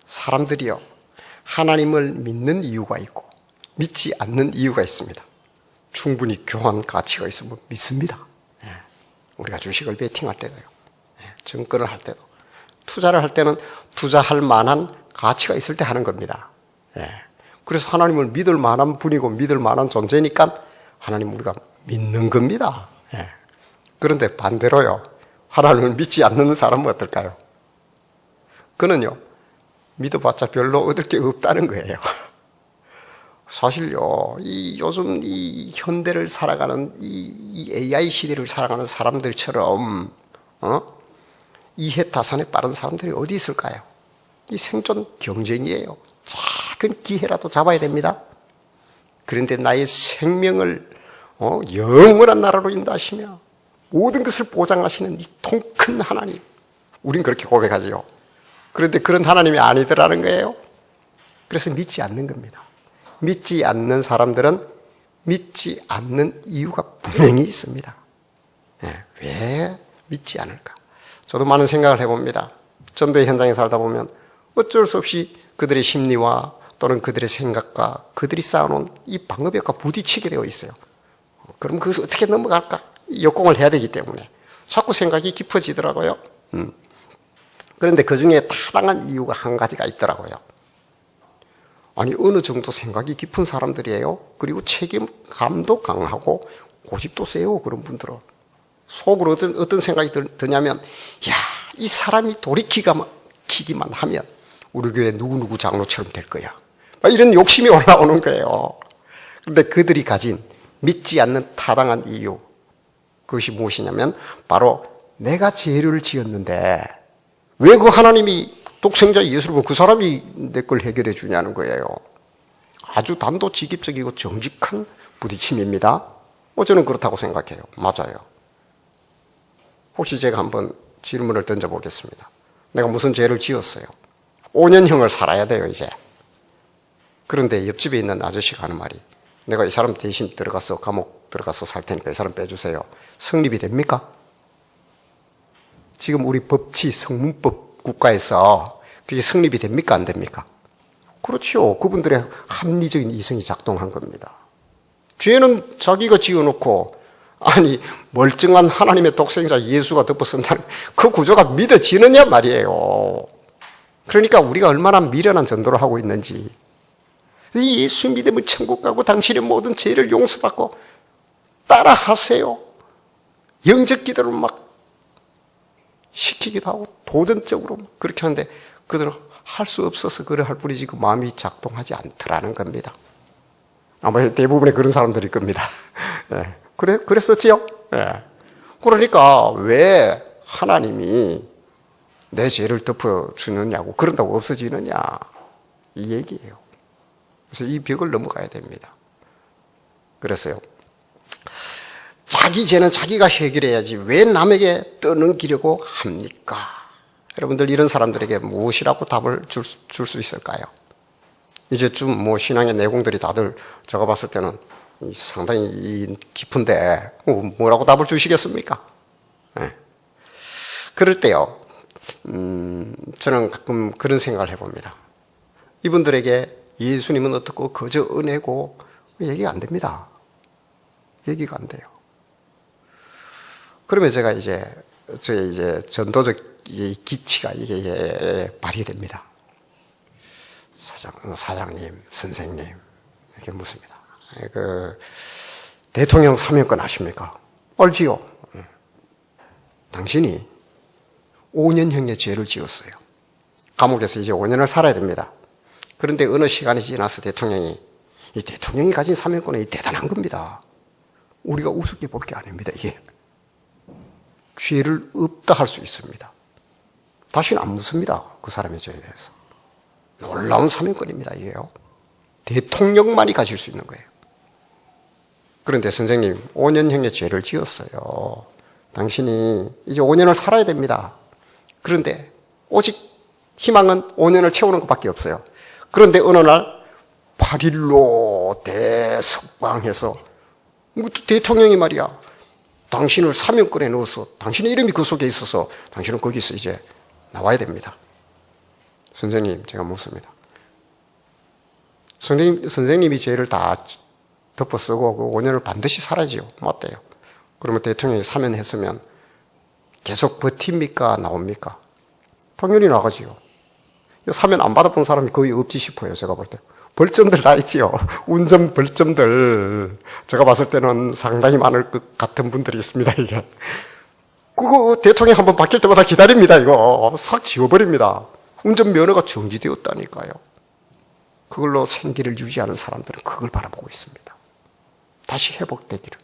사람들이요, 하나님을 믿는 이유가 있고 믿지 않는 이유가 있습니다. 충분히 교환 가치가 있으면 믿습니다. 우리가 주식을 베팅할 때도요, 증권을 할 때도, 투자를 할 때는 투자할 만한 가치가 있을 때 하는 겁니다. 그래서 하나님을 믿을 만한 분이고 믿을 만한 존재니까 하나님 우리가 믿는 겁니다. 그런데 반대로요, 하나님을 믿지 않는 사람은 어떨까요? 그는요, 믿어봤자 별로 얻을 게 없다는 거예요. 사실요, 요즘 이 현대를 살아가는 이 AI 시대를 살아가는 사람들처럼 이해타산에 빠른 사람들이 어디 있을까요? 이 생존 경쟁이에요. 작은 기회라도 잡아야 됩니다. 그런데 나의 생명을 영원한 나라로 인도하시며 모든 것을 보장하시는 이 통 큰 하나님, 우린 그렇게 고백하죠. 그런데 그런 하나님이 아니더라는 거예요. 그래서 믿지 않는 겁니다. 믿지 않는 사람들은 믿지 않는 이유가 분명히 있습니다. 왜 믿지 않을까? 저도 많은 생각을 해봅니다. 전도의 현장에 살다 보면 어쩔 수 없이 그들의 심리와 또는 그들의 생각과 그들이 쌓아놓은 이 방어벽과 부딪히게 되어 있어요. 그럼 그것을 어떻게 넘어갈까? 역공을 해야 되기 때문에 자꾸 생각이 깊어지더라고요. 그런데 그 중에 타당한 이유가 한 가지가 있더라고요. 아니, 어느 정도 생각이 깊은 사람들이에요. 그리고 책임감도 강하고 고집도 세요. 그런 분들은 속으로 어떤 생각이 드냐면, 야, 이 사람이 돌이키기만 하면 우리 교회 누구누구 장로처럼 될 거야, 이런 욕심이 올라오는 거예요. 그런데 그들이 가진 믿지 않는 타당한 이유, 그것이 무엇이냐면 바로 내가 죄를 지었는데 왜 그 하나님이 독생자 예수를 보면 그 사람이 내 걸 해결해 주냐는 거예요. 아주 단도직입적이고 정직한 부딪힘입니다. 저는 그렇다고 생각해요. 맞아요. 혹시 제가 한번 질문을 던져보겠습니다. 내가 무슨 죄를 지었어요. 5년형을 살아야 돼요, 이제. 그런데 옆집에 있는 아저씨가 하는 말이, 내가 이 사람 대신 감옥 들어가서 살 테니까 이 사람 빼주세요. 성립이 됩니까? 지금 우리 법치, 성문법 국가에서 그게 성립이 됩니까? 안 됩니까? 그렇죠. 그분들의 합리적인 이성이 작동한 겁니다. 죄는 자기가 지어놓고, 아니, 멀쩡한 하나님의 독생자 예수가 덮어쓴다는 그 구조가 믿어지느냐 말이에요. 그러니까 우리가 얼마나 미련한 전도를 하고 있는지, 예수 믿으면 천국 가고 당신의 모든 죄를 용서받고 따라 하세요. 영적 기도를 막 시키기도 하고 도전적으로 그렇게 하는데 그들은 할 수 없어서 그래 할 뿐이지 그 마음이 작동하지 않더라는 겁니다. 아마 대부분의 그런 사람들일 겁니다. 그랬었지요? 그러니까 왜 하나님이 내 죄를 덮어주느냐고, 그런다고 없어지느냐, 이 얘기예요. 그래서 이 벽을 넘어가야 됩니다. 그래서요, 자기 죄는 자기가 해결해야지 왜 남에게 떠넘기려고 합니까? 여러분들, 이런 사람들에게 무엇이라고 답을 줄 수 있을까요? 이제 좀 신앙의 내공들이 다들 제가 봤을 때는 상당히 깊은데 뭐라고 답을 주시겠습니까? 그럴 때요, 저는 가끔 그런 생각을 해봅니다. 이분들에게 예수님은 어떻고 그저 은혜고 얘기가 안 됩니다. 얘기가 안 돼요. 그러면 제가 저의 전도적 기치가 이게 발휘됩니다. 사장님, 선생님, 이렇게 묻습니다. 대통령 사면권 아십니까? 알지요? 당신이 5년형의 죄를 지었어요. 감옥에서 이제 5년을 살아야 됩니다. 그런데 어느 시간이 지나서 이 대통령이 가진 사면권은 대단한 겁니다. 우리가 우습게 볼 게 아닙니다, 이게. 죄를 없다 할 수 있습니다. 다시는 안 묻습니다, 그 사람의 죄에 대해서. 놀라운 사면권입니다, 이게요. 대통령만이 가질 수 있는 거예요. 그런데 선생님, 5년형의 죄를 지었어요. 당신이 이제 5년을 살아야 됩니다. 그런데 오직 희망은 5년을 채우는 것밖에 없어요. 그런데 어느 날 8일로 대석방해서 대통령이 말이야, 당신을 사면권에 넣어서 당신의 이름이 그 속에 있어서 당신은 거기서 이제 나와야 됩니다. 선생님, 제가 묻습니다. 선생님이 죄를 다 덮어 쓰고 그 5년을 반드시 살아야지요. 맞대요. 그러면 대통령이 사면했으면 계속 버팁니까? 나옵니까? 당연히 나가지요. 사면 안 받아본 사람이 거의 없지 싶어요. 제가 볼 때. 벌점들 다 있지요. 운전 벌점들. 제가 봤을 때는 상당히 많을 것 같은 분들이 있습니다. 이게. 그거 대통령 한번 바뀔 때마다 기다립니다. 이거 싹 지워버립니다. 운전면허가 정지되었다니까요. 그걸로 생기를 유지하는 사람들은 그걸 바라보고 있습니다. 다시 회복되기를.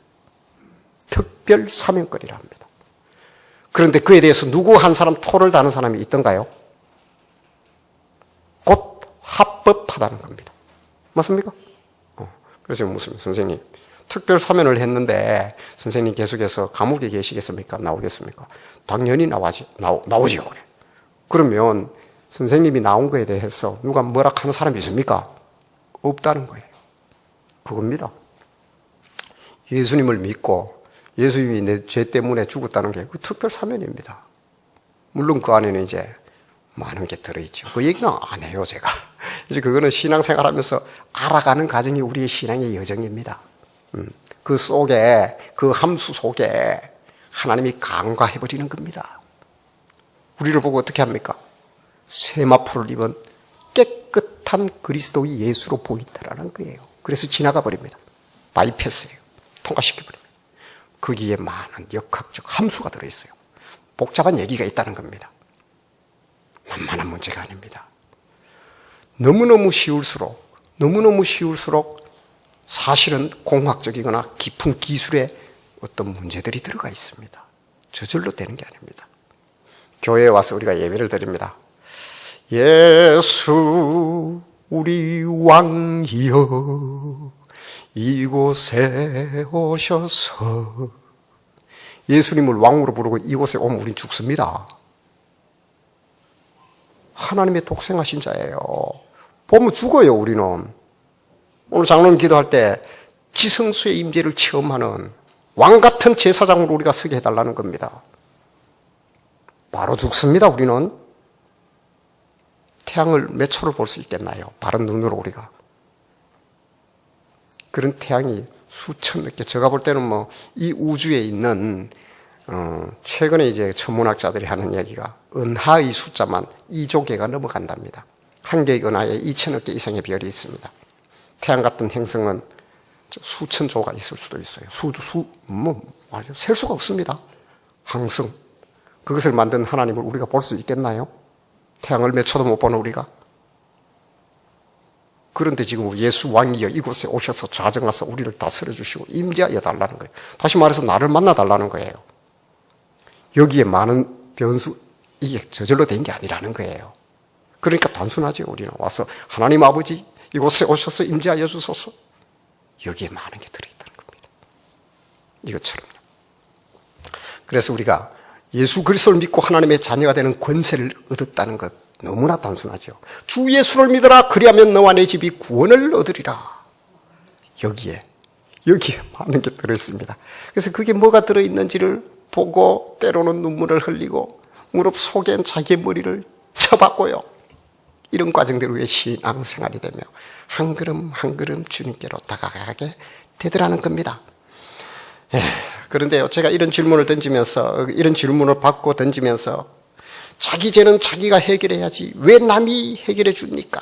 특별 사면권이라 합니다. 그런데 그에 대해서 누구 한 사람 토를 다는 사람이 있던가요? 곧 합법하다는 겁니다. 맞습니까? 그래서 무슨 선생님 특별 사면을 했는데 선생님 계속해서 감옥에 계시겠습니까? 나오겠습니까? 당연히 나오지요. 그래. 그러면 선생님이 나온 거에 대해서 누가 뭐라 하는 사람이 있습니까? 없다는 거예요. 그겁니다. 예수님을 믿고 예수님이 내 죄 때문에 죽었다는 게 그 특별 사면입니다. 물론 그 안에는 이제 많은 게 들어있죠. 그 얘기는 안 해요, 제가. 이제 그거는 신앙생활 하면서 알아가는 과정이 우리의 신앙의 여정입니다. 그 속에, 그 함수 속에 하나님이 간과해버리는 겁니다. 우리를 보고 어떻게 합니까? 세마포를 입은 깨끗한 그리스도의 예수로 보인다라는 거예요. 그래서 지나가 버립니다. 바이패스예요. 통과시켜버립니다. 거기에 많은 역학적 함수가 들어있어요. 복잡한 얘기가 있다는 겁니다. 만만한 문제가 아닙니다. 너무너무 쉬울수록 사실은 공학적이거나 깊은 기술의 어떤 문제들이 들어가 있습니다. 저절로 되는 게 아닙니다. 교회에 와서 우리가 예배를 드립니다. 예수 우리 왕이여 이곳에 오셔서. 예수님을 왕으로 부르고 이곳에 오면 우린 죽습니다. 하나님의 독생하신 자예요. 보면 죽어요. 우리는. 오늘 장로님 기도할 때 지성수의 임재를 체험하는 왕같은 제사장으로 우리가 서게 해달라는 겁니다. 바로 죽습니다. 우리는. 태양을 몇 초를 볼 수 있겠나요? 바른 눈으로 우리가. 그런 태양이 수천 개, 제가 볼 때는 뭐 이 우주에 있는 최근에 이제 천문학자들이 하는 얘기가 은하의 숫자만 2조 개가 넘어간답니다. 한 개의 은하에 2천억 개 이상의 별이 있습니다. 태양 같은 행성은 수천 조가 있을 수도 있어요. 셀 수가 없습니다. 항성. 그것을 만든 하나님을 우리가 볼 수 있겠나요? 태양을 몇 초도 못 보는 우리가. 그런데 지금 예수 왕이여 이곳에 오셔서 좌정하사 우리를 다스려 주시고 임재하여 달라는 거예요. 다시 말해서 나를 만나 달라는 거예요. 여기에 많은 변수, 이게 저절로 된 게 아니라는 거예요. 그러니까 단순하죠. 우리는 와서 하나님 아버지 이곳에 오셔서 임재하여 주소서. 여기에 많은 게 들어있다는 겁니다. 이것처럼요. 그래서 우리가 예수 그리스도를 믿고 하나님의 자녀가 되는 권세를 얻었다는 것 너무나 단순하죠. 주 예수를 믿어라. 그리하면 너와 내 집이 구원을 얻으리라. 여기에 많은 게 들어있습니다. 그래서 그게 뭐가 들어있는지를 보고 때로는 눈물을 흘리고 무릎 속엔 자기의 머리를 쳐박고요. 이런 과정대로 우리의 신앙생활이 되며 한 걸음 한 걸음 주님께로 다가가게 되더라는 겁니다. 그런데요, 제가 이런 질문을 받고 던지면서 자기 죄는 자기가 해결해야지 왜 남이 해결해 줍니까?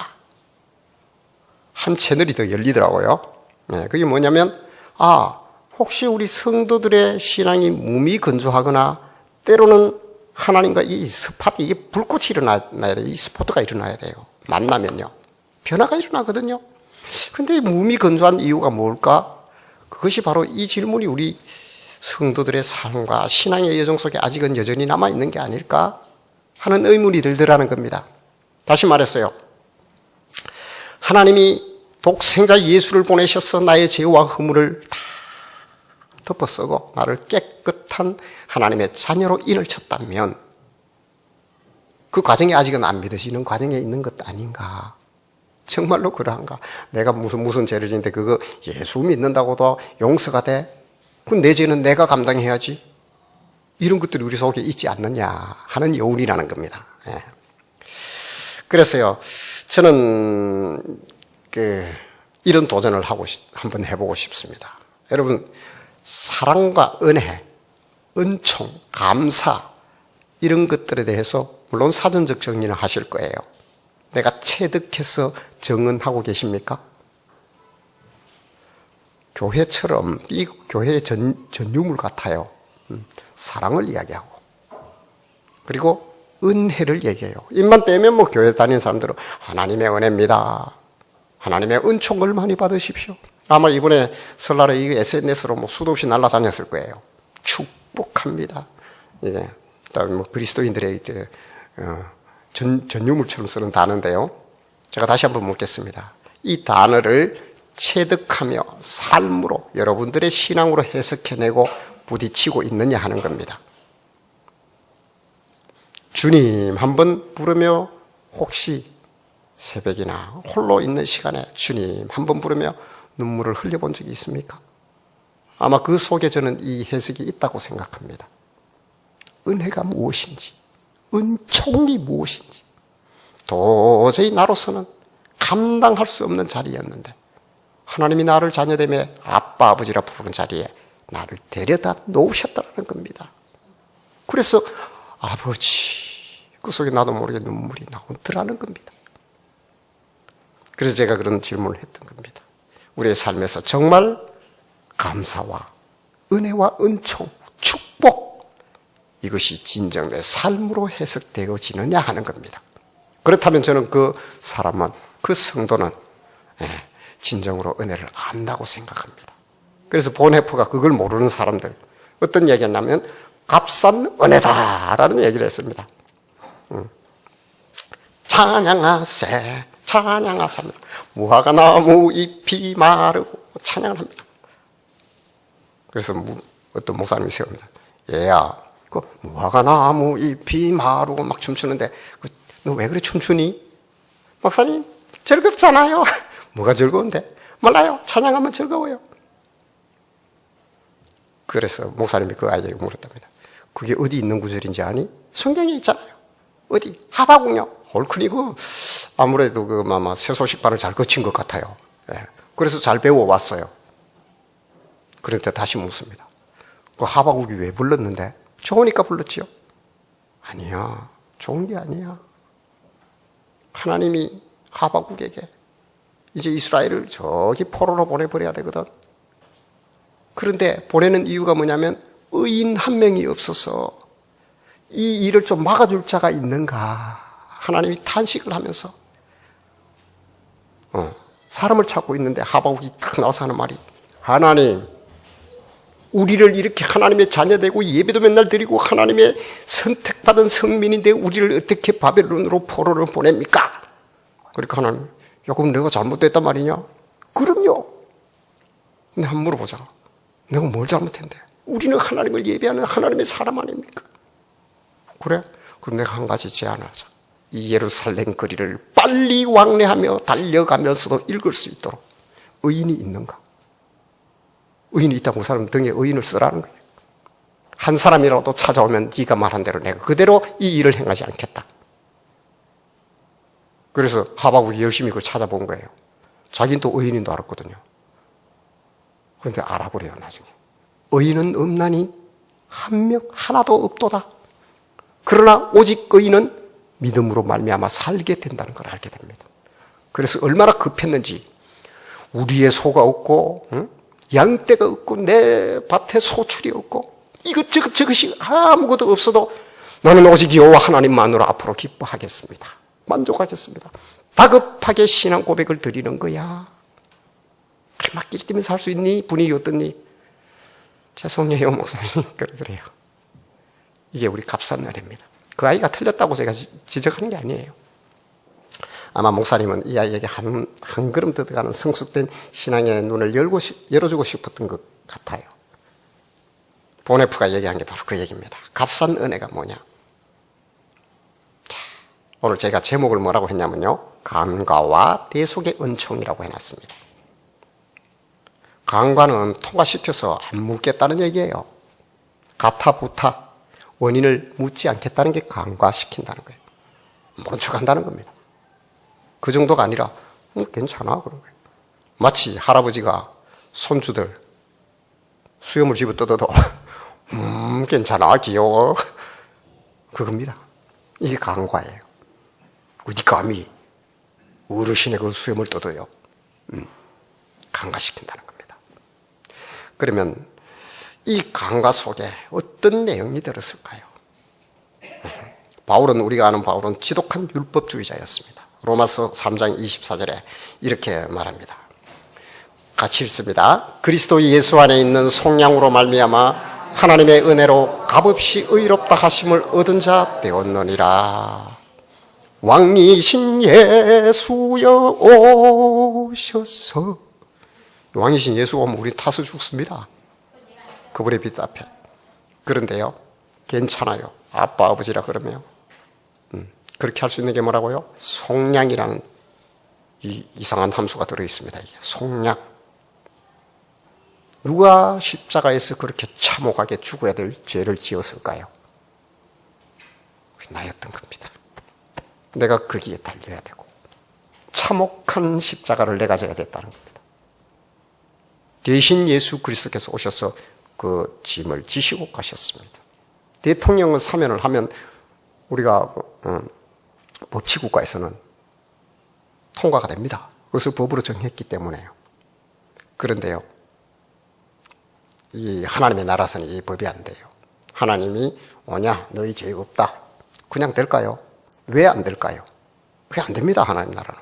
한 채널이 더 열리더라고요. 그게 뭐냐면 혹시 우리 성도들의 신앙이 무미건조하거나 때로는 하나님과 이 스팟, 이게 불꽃이 일어나야 돼요. 이 스포트가 일어나야 돼요. 만나면요. 변화가 일어나거든요. 근데 무미건조한 이유가 뭘까? 그것이 바로 이 질문이 우리 성도들의 삶과 신앙의 여정 속에 아직은 여전히 남아있는 게 아닐까 하는 의문이 들더라는 겁니다. 다시 말했어요. 하나님이 독생자 예수를 보내셔서 나의 죄와 허물을 다 덮어쓰고 나를 깨끗한 하나님의 자녀로 인을 쳤다면 그 과정이 아직은 안 믿어지는 과정에 있는 것 아닌가? 정말로 그러한가? 내가 무슨 죄를 짓는데 그거 예수 믿는다고도 용서가 돼? 그럼 내 죄는 내가 감당해야지. 이런 것들이 우리 속에 있지 않느냐 하는 여운이라는 겁니다. 그래서요, 저는 이런 도전을 한번 해보고 싶습니다. 여러분, 사랑과 은혜, 은총, 감사 이런 것들에 대해서 물론 사전적 정리는 하실 거예요. 내가 체득해서 정언하고 계십니까? 교회처럼 이 교회의 전유물 같아요. 사랑을 이야기하고 그리고 은혜를 얘기해요. 입만 떼면 뭐 교회 다니는 사람들은 하나님의 은혜입니다. 하나님의 은총을 많이 받으십시오. 아마 이번에 설날에 이 SNS로 뭐 수도 없이 날아다녔을 거예요. 축복합니다. 이게 뭐 그리스도인들의 전유물처럼 쓰는 단어인데요. 제가 다시 한번 묻겠습니다. 이 단어를 체득하며 삶으로 여러분들의 신앙으로 해석해내고 부딪히고 있느냐 하는 겁니다. 주님 한번 부르며 혹시 새벽이나 홀로 있는 시간에 주님 한번 부르며 눈물을 흘려본 적이 있습니까? 아마 그 속에 저는 이 해석이 있다고 생각합니다. 은혜가 무엇인지, 은총이 무엇인지 도저히 나로서는 감당할 수 없는 자리였는데 하나님이 나를 자녀됨에 아빠 아버지라 부르는 자리에 나를 데려다 놓으셨다는 겁니다. 그래서 아버지 그 속에 나도 모르게 눈물이 나오더라는 겁니다. 그래서 제가 그런 질문을 했던 겁니다. 우리의 삶에서 정말 감사와 은혜와 은총, 축복 이것이 진정 내 삶으로 해석되어지느냐 하는 겁니다. 그렇다면 저는 그 사람은, 그 성도는 진정으로 은혜를 안다고 생각합니다. 그래서 보네프가 그걸 모르는 사람들 어떤 얘기했냐면 값싼 은혜다라는 얘기를 했습니다. 찬양하세 찬양하세 합니다. 무화과 나무 잎이 마르고 찬양을 합니다. 그래서 어떤 목사님이 세웁니다. 얘야, 그 무화과 나무 잎이 마르고 막 춤추는데 너 왜 그래 춤추니? 목사님 즐겁잖아요. 뭐가 즐거운데? 몰라요. 찬양하면 즐거워요. 그래서 목사님이 그 아이에게 물었답니다. 그게 어디 있는 구절인지 아니? 성경에 있잖아요. 어디? 하박국요. 헐크니 아무래도 쇠소식반을 잘 거친 것 같아요. 그래서 잘 배워왔어요. 그런데 다시 묻습니다. 그 하박국이 왜 불렀는데? 좋으니까 불렀지요? 아니야. 좋은 게 아니야. 하나님이 하박국에게 이제 이스라엘을 저기 포로로 보내버려야 되거든. 그런데 보내는 이유가 뭐냐면 의인 한 명이 없어서 이 일을 좀 막아줄 자가 있는가. 하나님이 탄식을 하면서 사람을 찾고 있는데 하박국이 딱 나와서 하는 말이 하나님 우리를 이렇게 하나님의 자녀되고 예배도 맨날 드리고 하나님의 선택받은 성민인데 우리를 어떻게 바벨론으로 포로를 보냅니까? 그러니까 하나님 야 그럼 내가 잘못됐단 말이냐? 그럼요. 근데 한번 물어보자. 내가 뭘 잘못했는데? 우리는 하나님을 예배하는 하나님의 사람 아닙니까? 그래? 그럼 내가 한 가지 제안을 하자. 이 예루살렘 거리를 빨리 왕래하며 달려가면서도 읽을 수 있도록 의인이 있는가? 의인이 있다고 그 사람 등에 의인을 쓰라는 거예요. 한 사람이라도 찾아오면 네가 말한 대로 내가 그대로 이 일을 행하지 않겠다. 그래서 하박국이 열심히 그걸 찾아본 거예요. 자기는 또 의인인 줄 알았거든요. 그런데 알아버려요 나중에. 의인은 없나니 한 명 하나도 없도다. 그러나 오직 의인은 믿음으로 말미암아 살게 된다는 걸 알게 됩니다. 그래서 얼마나 급했는지 우리의 소가 없고 양떼가 없고 내 밭에 소출이 없고 이것저것 저것이 아무것도 없어도 나는 오직 여호와 하나님만으로 앞으로 기뻐하겠습니다. 만족하겠습니다. 다급하게 신앙 고백을 드리는 거야. 막길 때문에 살 수 있니? 분위기 어떻니? 죄송해요 목사님. 그러더래요. 이게 우리 값싼 은혜입니다. 그 아이가 틀렸다고 제가 지적하는 게 아니에요. 아마 목사님은 이 아이에게 한 걸음 더 들어가는 성숙된 신앙의 눈을 열어주고 싶었던 것 같아요. 보네프가 얘기한 게 바로 그 얘기입니다. 값싼 은혜가 뭐냐? 자, 오늘 제가 제목을 뭐라고 했냐면요. 간과와 대속의 은총이라고 해놨습니다. 간과는 통과시켜서 안 묻겠다는 얘기예요. 가타부타 원인을 묻지 않겠다는 게 간과시킨다는 거예요. 모른 척 한다는 겁니다. 그 정도가 아니라 괜찮아 그런 거예요. 마치 할아버지가 손주들 수염을 집어 뜯어도 괜찮아 귀여워 그겁니다. 이게 간과예요. 어디 감히 어르신의 그 수염을 뜯어요. 간과시킨다는 겁니다. 그러면 이 간과 속에 어떤 내용이 들었을까요? 바울은, 우리가 아는 바울은 지독한 율법주의자였습니다. 로마서 3장 24절에 이렇게 말합니다. 같이 읽습니다. 그리스도 예수 안에 있는 속량으로 말미암아 하나님의 은혜로 값없이 의롭다 하심을 얻은 자 되었느니라. 왕이신 예수여 오셔서. 왕이신 예수가 오면 우리 타서 죽습니다. 그분의 빛 앞에. 그런데요, 괜찮아요. 아빠, 아버지라 그러면 그렇게 할 수 있는 게 뭐라고요? 속량이라는 이 이상한 함수가 들어있습니다. 이게 속량. 누가 십자가에서 그렇게 참혹하게 죽어야 될 죄를 지었을까요? 나였던 겁니다. 내가 거기에 달려야 되고 참혹한 십자가를 내가 져야 됐다는 겁니다. 대신 예수 그리스도께서 오셔서 그 짐을 지시고 가셨습니다. 대통령은 사면을 하면 우리가 법치국가에서는 통과가 됩니다. 그것을 법으로 정했기 때문에요. 그런데요, 이 하나님의 나라에서는 이 법이 안 돼요. 하나님이 오냐 너희 죄 없다 그냥 될까요? 왜 안 될까요? 왜 안 됩니다. 하나님 나라는.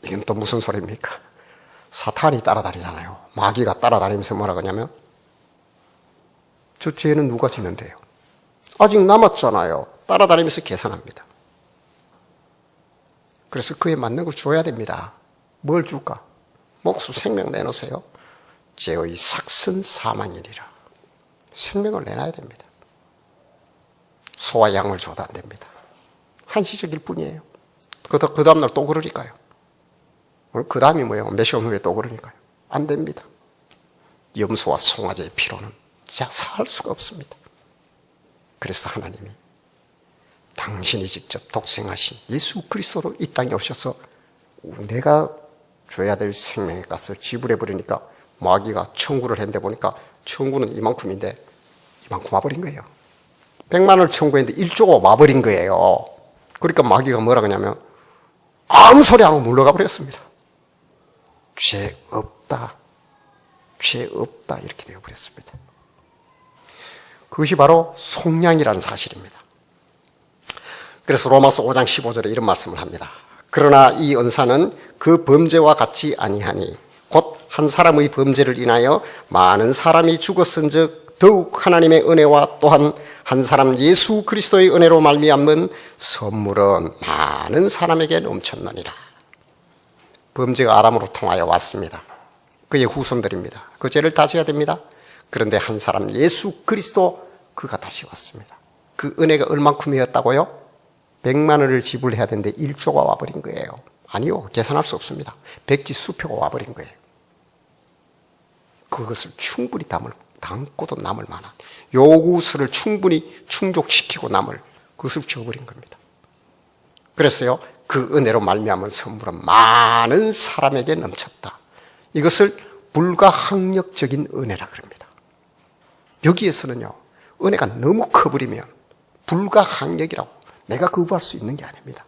이건 또 무슨 소리입니까? 사탄이 따라다니잖아요. 마귀가 따라다니면서 뭐라 그러냐면 저 죄는 누가 지면 돼요? 아직 남았잖아요. 따라다니면서 계산합니다. 그래서 그에 맞는 걸 줘야 됩니다. 뭘 줄까? 목숨 생명 내놓으세요. 죄의 삭슨 사망이니라. 생명을 내놔야 됩니다. 소와 양을 줘도 안 됩니다. 한시적일 뿐이에요. 그 다음날 또 그러니까요. 그 다음이 뭐예요? 몇 시간 후에 또 그러니까요. 안 됩니다. 염소와 송아지의 피로는 진짜 살 수가 없습니다. 그래서 하나님이 당신이 직접 독생하신 예수 그리스도로 이 땅에 오셔서 내가 줘야 될 생명의 값을 지불해 버리니까 마귀가 청구를 했는데 보니까 청구는 이만큼인데 이만큼 와버린 거예요. 100만을 청구했는데 1조가 와버린 거예요. 그러니까 마귀가 뭐라 그러냐면 아무 소리 안 하고 물러가 버렸습니다. 죄 없다. 죄 없다. 이렇게 되어버렸습니다. 그것이 바로 속량이라는 사실입니다. 그래서 로마서 5장 15절에 이런 말씀을 합니다. 그러나 이 은사는 그 범죄와 같이 아니하니 곧 한 사람의 범죄를 인하여 많은 사람이 죽었은즉 더욱 하나님의 은혜와 또한 한 사람 예수 그리스도의 은혜로 말미암은 선물은 많은 사람에게 넘쳤느니라. 범죄가 아담으로 통하여 왔습니다. 그의 후손들입니다. 그 죄를 다 져야 됩니다. 그런데 한 사람 예수 그리스도 그가 다시 왔습니다. 그 은혜가 얼만큼이었다고요? 100만 원을 지불해야 되는데 1조가 와버린 거예요. 아니요, 계산할 수 없습니다. 백지 수표가 와버린 거예요. 그것을 충분히 담고도 남을 만한 요구서를 충분히 충족시키고 남을 그것을 줘버린 겁니다. 그래서요, 그 은혜로 말미암은 선물은 많은 사람에게 넘쳤다. 이것을 불가항력적인 은혜라 그럽니다. 여기에서는요, 은혜가 너무 커버리면 불가항력이라고 내가 거부할 수 있는 게 아닙니다.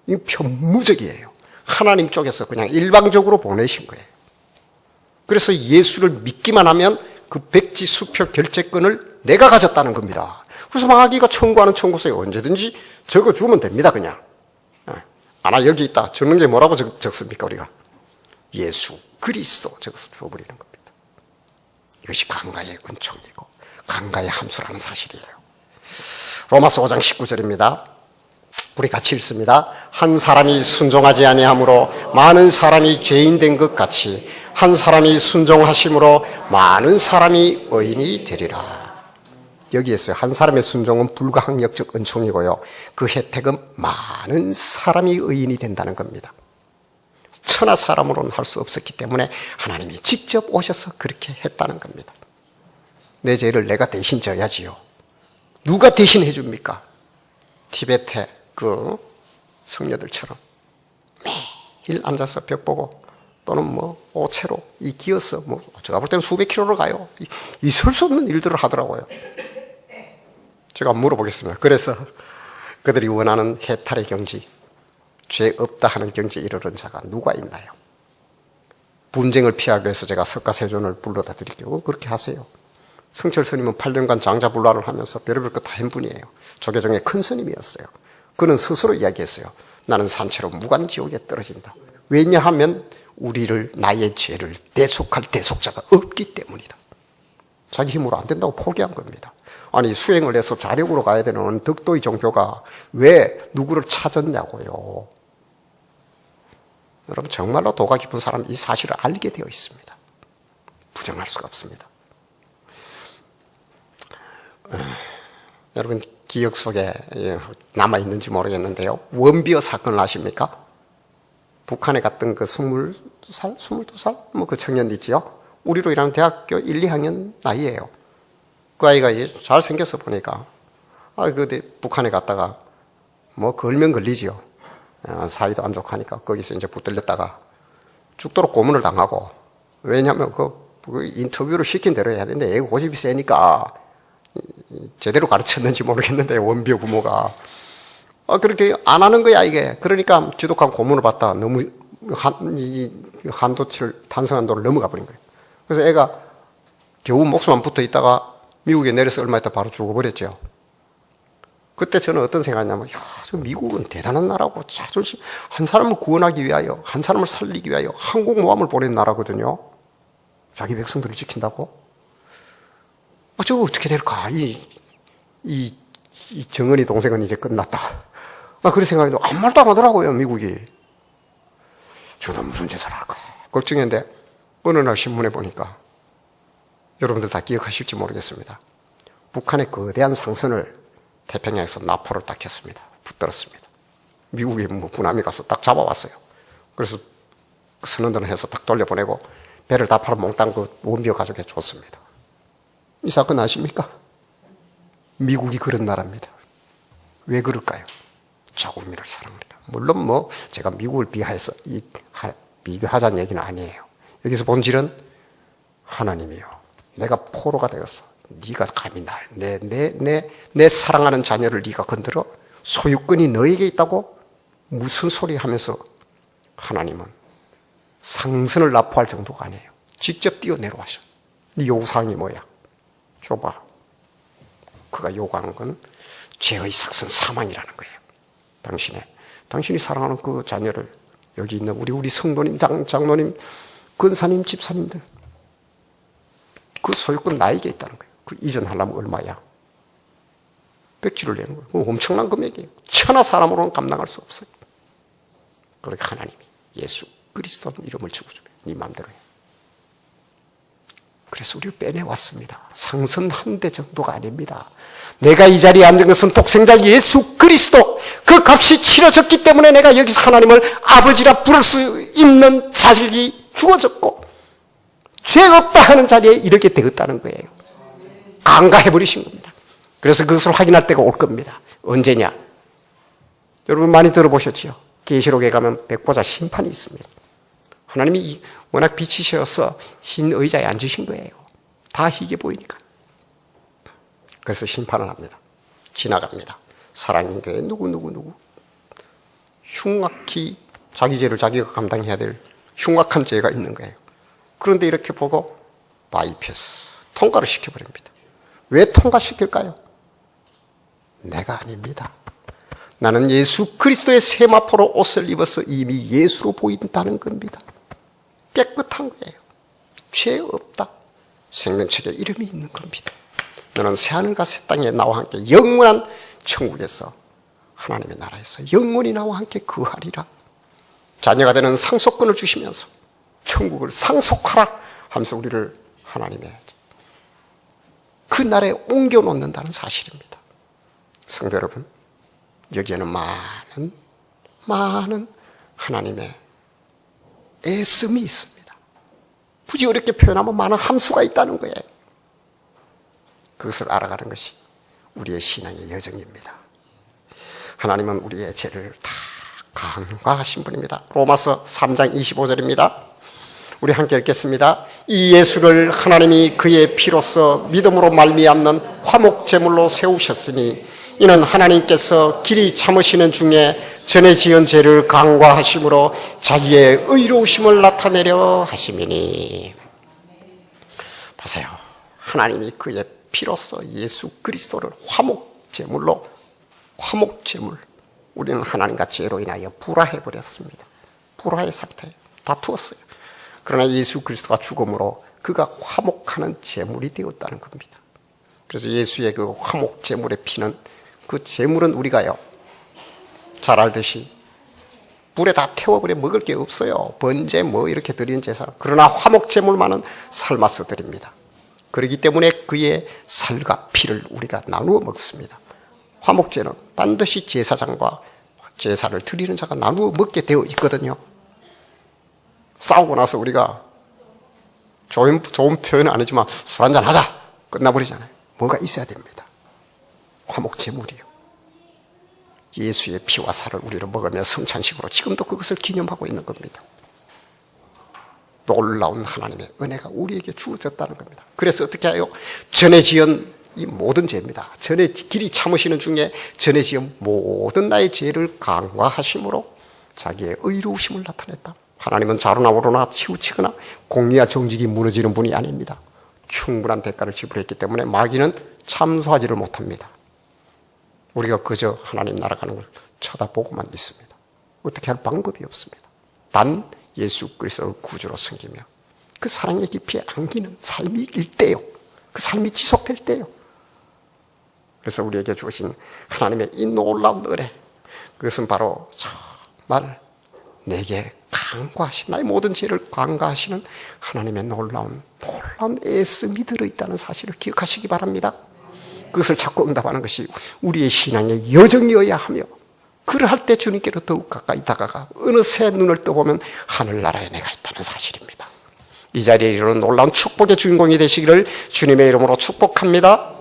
이게 편무적이에요. 하나님 쪽에서 그냥 일방적으로 보내신 거예요. 그래서 예수를 믿기만 하면 그 백지 수표 결제권을 내가 가졌다는 겁니다. 그래서 마귀가 청구하는 청구서에 언제든지 적어주면 됩니다. 그냥. 아나 여기 있다. 적는 게 뭐라고 적습니까 우리가? 예수 그리스도 적어서 주어버리는 겁니다. 이것이 강가의 은총이고 강가의 함수라는 사실이에요. 로마서 5장 19절입니다. 우리 같이 읽습니다. 한 사람이 순종하지 아니함으로 많은 사람이 죄인 된 것 같이 한 사람이 순종하심으로 많은 사람이 의인이 되리라. 여기에서 한 사람의 순종은 불가항력적 은총이고요. 그 혜택은 많은 사람이 의인이 된다는 겁니다. 천하 사람으로는 할 수 없었기 때문에 하나님이 직접 오셔서 그렇게 했다는 겁니다. 내 죄를 내가 대신 져야지요. 누가 대신 해줍니까? 티베트의 그 성녀들처럼 종일 앉아서 벽 보고 또는 뭐 오체로 기어서 뭐 제가 볼 때는 수백 킬로를 가요. 있을 수 없는 일들을 하더라고요. 제가 물어보겠습니다. 그래서 그들이 원하는 해탈의 경지, 죄 없다 하는 경지에 이르는 자가 누가 있나요? 분쟁을 피하기 위해서 제가 석가세존을 불러다 드릴게요. 그렇게 하세요. 승철 스님은 8년간 장자불화를 하면서 별의별 거 다 한 분이에요. 조계종의 큰 스님이었어요. 그는 스스로 이야기했어요. 나는 산채로 무간지옥에 떨어진다. 왜냐하면 우리를, 나의 죄를 대속할 대속자가 없기 때문이다. 자기 힘으로 안 된다고 포기한 겁니다. 아니, 수행을 해서 자력으로 가야 되는 덕도의 종교가 왜 누구를 찾았냐고요. 여러분, 정말로 도가 깊은 사람은 이 사실을 알게 되어 있습니다. 부정할 수가 없습니다. 여러분, 기억 속에 남아있는지 모르겠는데요. 원비어 사건을 아십니까? 북한에 갔던 그 22살? 22살? 뭐 그 청년 있지요? 우리로 일하면 대학교 1, 2학년 나이예요. 그 아이가 잘생겨서 보니까, 북한에 갔다가 뭐 걸면 걸리지요. 사이도 안 좋고 하니까 거기서 이제 붙들렸다가 죽도록 고문을 당하고, 왜냐하면 그 인터뷰를 시킨 대로 해야 되는데 애가 고집이 세니까 제대로 가르쳤는지 모르겠는데 원비어 부모가 그렇게 안 하는 거야 이게. 그러니까 지독한 고문을 받다 너무 한도치를, 탄성한도를 넘어가 버린 거예요. 그래서 애가 겨우 목숨만 붙어 있다가 미국에 내려서 얼마 있다 바로 죽어버렸죠. 그때 저는 어떤 생각이냐면, 저 미국은 대단한 나라고, 자존심, 한 사람을 구원하기 위하여, 한 사람을 살리기 위하여 항공모함을 보낸 나라거든요. 자기 백성들을 지킨다고? 저거 어떻게 될까? 이 정은이 동생은 이제 끝났다. 그런 생각이 아무 말도 안 하더라고요, 미국이. 저도 무슨 짓을 할까? 걱정했는데, 어느 날 신문에 보니까, 여러분들 다 기억하실지 모르겠습니다. 북한의 거대한 상선을 태평양에서 나포를 딱 했습니다. 붙들었습니다. 미국에 뭐 군함이 가서 딱 잡아왔어요. 그래서 선원들은 해서 딱 돌려보내고 배를 다 팔아 몽땅 그 원비어 가족에 줬습니다. 이 사건 아십니까? 미국이 그런 나라입니다. 왜 그럴까요? 자국민을 사랑합니다. 물론 뭐 제가 미국을 비하해서 비교하자는 얘기는 아니에요. 여기서 본질은 하나님이요. 내가 포로가 되었어. 네가 감히 내 사랑하는 자녀를 네가 건드려? 소유권이 너에게 있다고? 무슨 소리 하면서 하나님은 상선을 납포할 정도가 아니에요. 직접 뛰어내려와서 네 요구사항이 뭐야? 줘봐. 그가 요구하는 건 죄의 삭선 사망이라는 거예요. 당신이 사랑하는 그 자녀를, 여기 있는 우리 성도님, 장로님, 근사님, 집사님들, 그 소유권 나에게 있다는 거예요. 그 이전하려면 얼마야? 백지를 내는 거예요. 그건 엄청난 금액이에요. 천하 사람으로는 감당할 수 없어요. 그러니까 하나님이 예수 그리스도 이름을 주고 줘요. 네 마음대로 해. 그래서 우리를 빼내왔습니다. 상선 한 대 정도가 아닙니다. 내가 이 자리에 앉은 것은 독생자 예수 그리스도, 그 값이 치러졌기 때문에 내가 여기서 하나님을 아버지라 부를 수 있는 자식이 주어졌고, 죄 없다 하는 자리에 이렇게 되었다는 거예요. 간과해버리신 겁니다. 그래서 그것을 확인할 때가 올 겁니다. 언제냐? 여러분 많이 들어보셨죠? 계시록에 가면 백보자 심판이 있습니다. 하나님이 워낙 빛이셔서 흰 의자에 앉으신 거예요. 다 희게 보이니까. 그래서 심판을 합니다. 지나갑니다. 살아있는 교회 누구 흉악히 자기 죄를 자기가 감당해야 될 흉악한 죄가 있는 거예요. 그런데 이렇게 보고 바이패스, 통과를 시켜버립니다. 왜 통과시킬까요? 내가 아닙니다. 나는 예수 그리스도의 세마포로 옷을 입어서 이미 예수로 보인다는 겁니다. 깨끗한 거예요. 죄 없다. 생명책에 이름이 있는 겁니다. 너는 새하늘과 새 땅에 나와 함께 영원한 천국에서, 하나님의 나라에서 영원히 나와 함께 거하리라. 자녀가 되는 상속권을 주시면서 천국을 상속하라 하면서 우리를 하나님의 그 나라에 옮겨놓는다는 사실입니다. 성도 여러분, 여기에는 많은 하나님의 애씀이 있습니다. 굳이 어렵게 표현하면 많은 함수가 있다는 거예요. 그것을 알아가는 것이 우리의 신앙의 여정입니다. 하나님은 우리의 죄를 다 강과하신 분입니다. 로마서 3장 25절입니다. 우리 함께 읽겠습니다. 이 예수를 하나님이 그의 피로써 믿음으로 말미암는 화목제물로 세우셨으니 이는 하나님께서 길이 참으시는 중에 전에 지은 죄를 강과하심으로 자기의 의로우심을 나타내려 하심이니. 보세요. 하나님이 그의 피로써 예수 그리스도를 화목제물로, 화목제물, 우리는 하나님과 죄로 인하여 불화해버렸습니다. 불화의 상태에 다투었어요. 그러나 예수 그리스도가 죽음으로 그가 화목하는 제물이 되었다는 겁니다. 그래서 예수의 그 화목제물의 피는, 그 제물은 우리가요, 잘 알듯이 불에 다 태워버려 먹을 게 없어요. 번제 뭐 이렇게 드리는 제사. 그러나 화목제물만은 삶아서 드립니다. 그렇기 때문에 그의 살과 피를 우리가 나누어 먹습니다. 화목제는 반드시 제사장과 제사를 드리는 자가 나누어 먹게 되어 있거든요. 싸우고 나서 우리가 좋은 표현은 아니지만 술 한잔 하자 끝나버리잖아요. 뭐가 있어야 됩니다. 화목제물이요. 예수의 피와 살을 우리로 먹으며 성찬식으로 지금도 그것을 기념하고 있는 겁니다. 놀라운 하나님의 은혜가 우리에게 주어졌다는 겁니다. 그래서 어떻게 해요? 전에 지은 이 모든 죄입니다. 전에 길이 참으시는 중에 전에 지은 모든 나의 죄를 강과하심으로 자기의 의로우심을 나타냈다. 하나님은 자루나무로나 치우치거나 공의와 정직이 무너지는 분이 아닙니다. 충분한 대가를 지불했기 때문에 마귀는 참소하지를 못합니다. 우리가 그저 하나님 나라 가는 걸 쳐다보고만 있습니다. 어떻게 할 방법이 없습니다. 단 예수 그리스도를 구주로 섬기며 그 사랑의 깊이에 안기는 삶이 일 때요. 그 삶이 지속될 때요. 그래서 우리에게 주신 하나님의 이 놀라운 은혜, 그것은 바로 정말 내게 강과하신, 나의 모든 죄를 강과하시는 하나님의 놀라운 애씀이 들어있다는 사실을 기억하시기 바랍니다. 그것을 찾고 응답하는 것이 우리의 신앙의 여정이어야 하며, 그러할 때 주님께로 더욱 가까이 다가가 어느새 눈을 떠보면 하늘나라에 내가 있다는 사실입니다. 이 자리에 이르는 놀라운 축복의 주인공이 되시기를 주님의 이름으로 축복합니다.